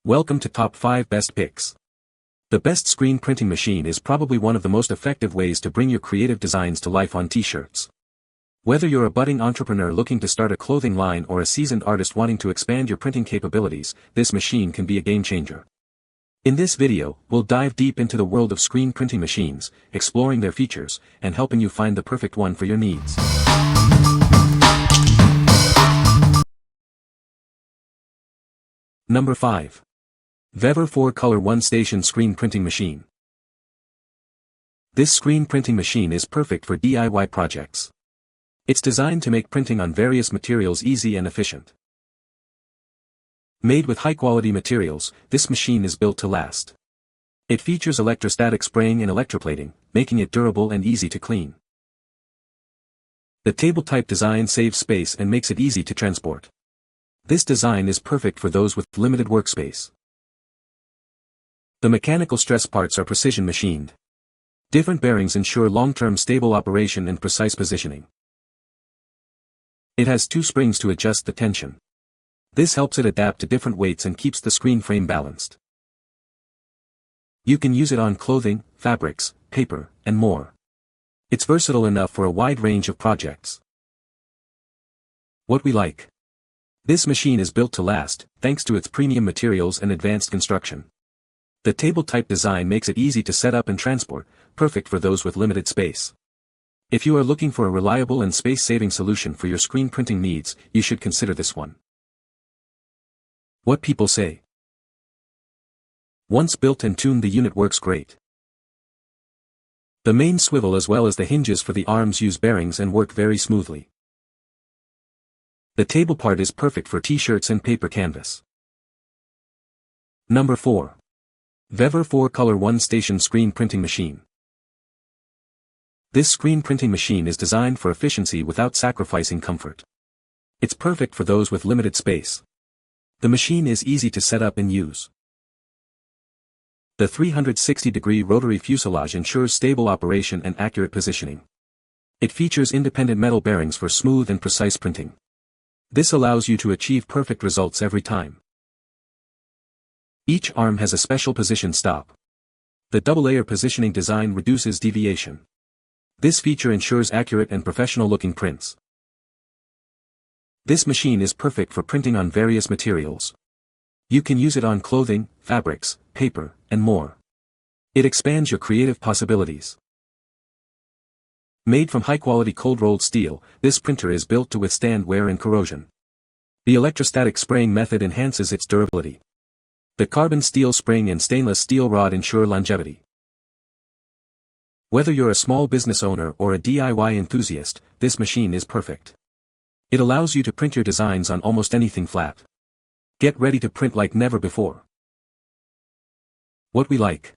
Welcome to Top 5 Best Picks. The best screen printing machine is probably one of the most effective ways to bring your creative designs to life on t-shirts. Whether you're a budding entrepreneur looking to start a clothing line or a seasoned artist wanting to expand your printing capabilities, this machine can be a game changer. In this video, we'll dive deep into the world of screen printing machines, exploring their features, and helping you find the perfect one for your needs. Number 5. VEVOR 4-Color 1-Station Screen Printing Machine. This screen printing machine is perfect for DIY projects. It's designed to make printing on various materials easy and efficient. Made with high-quality materials, this machine is built to last. It features electrostatic spraying and electroplating, making it durable and easy to clean. The table-type design saves space and makes it easy to transport. This design is perfect for those with limited workspace. The mechanical stress parts are precision machined. Different bearings ensure long-term stable operation and precise positioning. It has 2 springs to adjust the tension. This helps it adapt to different weights and keeps the screen frame balanced. You can use it on clothing, fabrics, paper, and more. It's versatile enough for a wide range of projects. What we like. This machine is built to last, thanks to its premium materials and advanced construction. The table-type design makes it easy to set up and transport, perfect for those with limited space. If you are looking for a reliable and space-saving solution for your screen printing needs, you should consider this one. What people say. Once built and tuned, the unit works great. The main swivel as well as the hinges for the arms use bearings and work very smoothly. The table part is perfect for t-shirts and paper canvas. Number 4. VEVOR 4-Color 1-Station Screen Printing Machine. This screen printing machine is designed for efficiency without sacrificing comfort. It's perfect for those with limited space. The machine is easy to set up and use. The 360-degree rotary fuselage ensures stable operation and accurate positioning. It features independent metal bearings for smooth and precise printing. This allows you to achieve perfect results every time. Each arm has a special position stop. The double-layer positioning design reduces deviation. This feature ensures accurate and professional-looking prints. This machine is perfect for printing on various materials. You can use it on clothing, fabrics, paper, and more. It expands your creative possibilities. Made from high-quality cold-rolled steel, this printer is built to withstand wear and corrosion. The electrostatic spraying method enhances its durability. The carbon steel spring and stainless steel rod ensure longevity. Whether you're a small business owner or a DIY enthusiast, this machine is perfect. It allows you to print your designs on almost anything flat. Get ready to print like never before. What we like.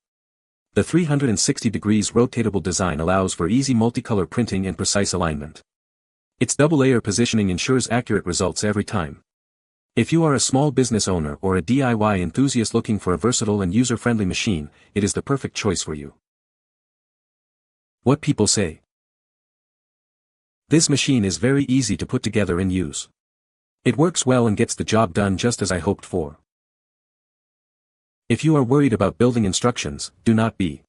The 360 degrees rotatable design allows for easy multicolor printing and precise alignment. Its double-layer positioning ensures accurate results every time. If you are a small business owner or a DIY enthusiast looking for a versatile and user-friendly machine, it is the perfect choice for you. What people say. This machine is very easy to put together and use. It works well and gets the job done just as I hoped for. If you are worried about building instructions, do not be.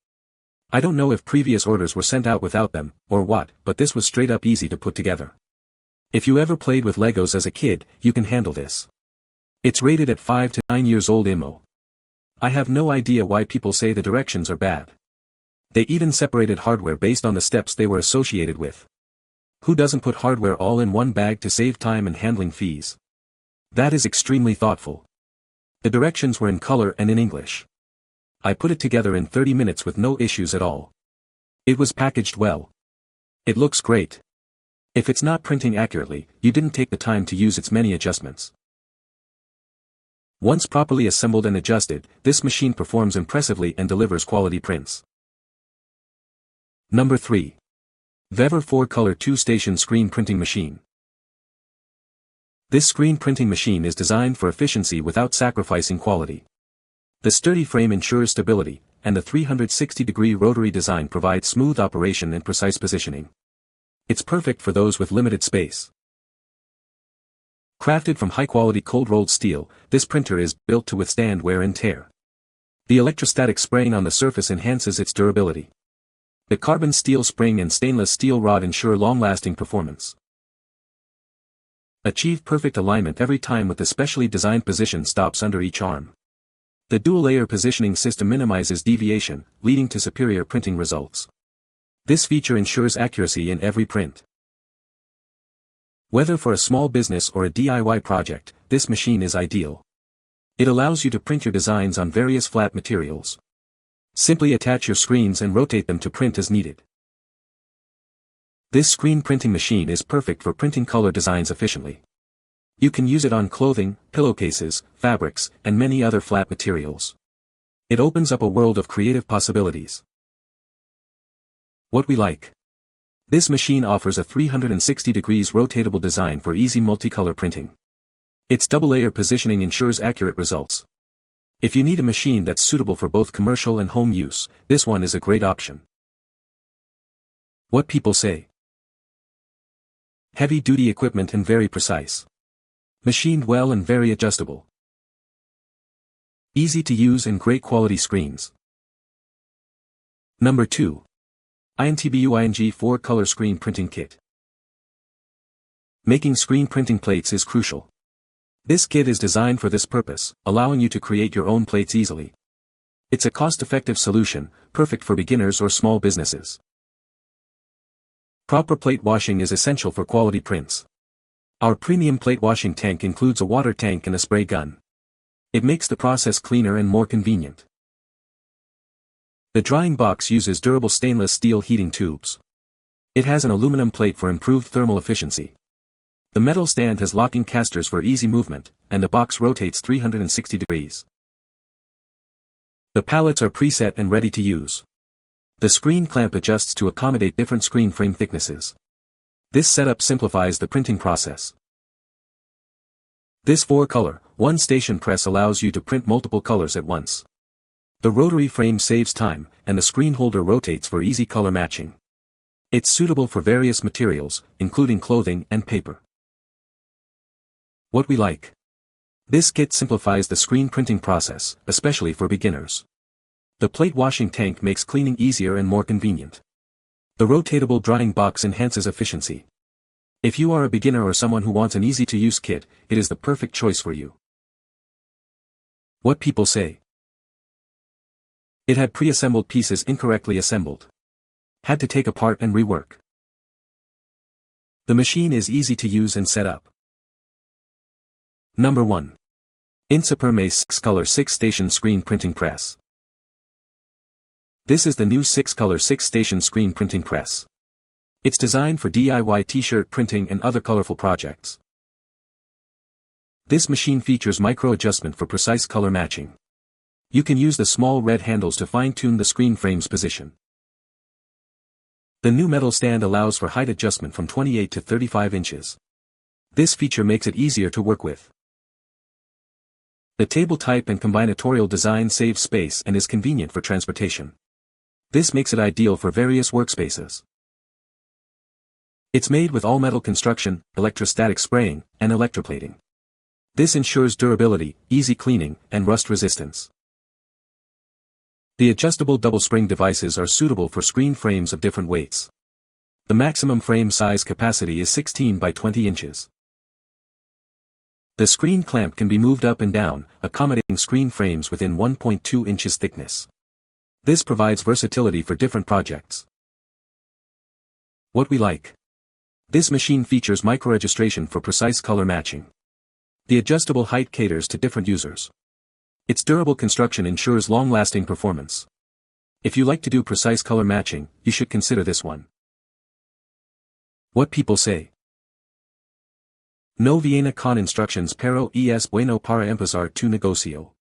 I don't know if previous orders were sent out without them, or what, but this was straight up easy to put together. If you ever played with Legos as a kid, you can handle this. It's rated at 5 to 9 years old IMO. I have no idea why people say the directions are bad. They even separated hardware based on the steps they were associated with. Who doesn't put hardware all in one bag to save time and handling fees? That is extremely thoughtful. The directions were in color and in English. I put it together in 30 minutes with no issues at all. It was packaged well. It looks great. If it's not printing accurately, you didn't take the time to use its many adjustments. Once properly assembled and adjusted, this machine performs impressively and delivers quality prints. Number 3. VEVOR 4-Color 2-Station Screen Printing Machine. This screen printing machine is designed for efficiency without sacrificing quality. The sturdy frame ensures stability, and the 360-degree rotary design provides smooth operation and precise positioning. It's perfect for those with limited space. Crafted from high-quality cold-rolled steel, this printer is built to withstand wear and tear. The electrostatic spraying on the surface enhances its durability. The carbon steel spring and stainless steel rod ensure long-lasting performance. Achieve perfect alignment every time with the specially designed position stops under each arm. The dual-layer positioning system minimizes deviation, leading to superior printing results. This feature ensures accuracy in every print. Whether for a small business or a DIY project, this machine is ideal. It allows you to print your designs on various flat materials. Simply attach your screens and rotate them to print as needed. This screen printing machine is perfect for printing color designs efficiently. You can use it on clothing, pillowcases, fabrics, and many other flat materials. It opens up a world of creative possibilities. What we like. This machine offers a 360 degrees rotatable design for easy multicolor printing. Its double-layer positioning ensures accurate results. If you need a machine that's suitable for both commercial and home use, this one is a great option. What people say. Heavy-duty equipment and very precise. Machined well and very adjustable. Easy to use and great quality screens. Number 2. INTBUYING 4-Color Screen Printing Kit. Making screen printing plates is crucial. This kit is designed for this purpose, allowing you to create your own plates easily. It's a cost-effective solution, perfect for beginners or small businesses. Proper plate washing is essential for quality prints. Our premium plate washing tank includes a water tank and a spray gun. It makes the process cleaner and more convenient. The drying box uses durable stainless steel heating tubes. It has an aluminum plate for improved thermal efficiency. The metal stand has locking casters for easy movement, and the box rotates 360 degrees. The pallets are preset and ready to use. The screen clamp adjusts to accommodate different screen frame thicknesses. This setup simplifies the printing process. This 4-color, one-station press allows you to print multiple colors at once. The rotary frame saves time, and the screen holder rotates for easy color matching. It's suitable for various materials, including clothing and paper. What we like. This kit simplifies the screen printing process, especially for beginners. The plate washing tank makes cleaning easier and more convenient. The rotatable drying box enhances efficiency. If you are a beginner or someone who wants an easy-to-use kit, it is the perfect choice for you. What people say. It had pre-assembled pieces incorrectly assembled. Had to take apart and rework. The machine is easy to use and set up. Number 1. INTSUPERMAI 6-Color 6-Station Screen Printing Press. This is the new 6-color 6-station screen printing press. It's designed for DIY t-shirt printing and other colorful projects. This machine features micro-adjustment for precise color matching. You can use the small red handles to fine-tune the screen frame's position. The new metal stand allows for height adjustment from 28 to 35 inches. This feature makes it easier to work with. The table type and combinatorial design saves space and is convenient for transportation. This makes it ideal for various workspaces. It's made with all-metal construction, electrostatic spraying, and electroplating. This ensures durability, easy cleaning, and rust resistance. The adjustable double-spring devices are suitable for screen frames of different weights. The maximum frame size capacity is 16 by 20 inches. The screen clamp can be moved up and down, accommodating screen frames within 1.2 inches thickness. This provides versatility for different projects. What we like. This machine features micro-registration for precise color matching. The adjustable height caters to different users. Its durable construction ensures long-lasting performance. If you like to do precise color matching, you should consider this one. What people say. No viene con instrucciones pero es bueno para empezar tu negocio.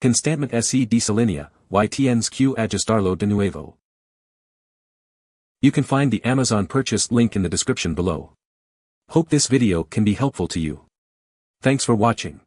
Constantemente se desalinea, y tienes que ajustarlo de nuevo. You can find the Amazon purchase link in the description below. Hope this video can be helpful to you. Thanks for watching.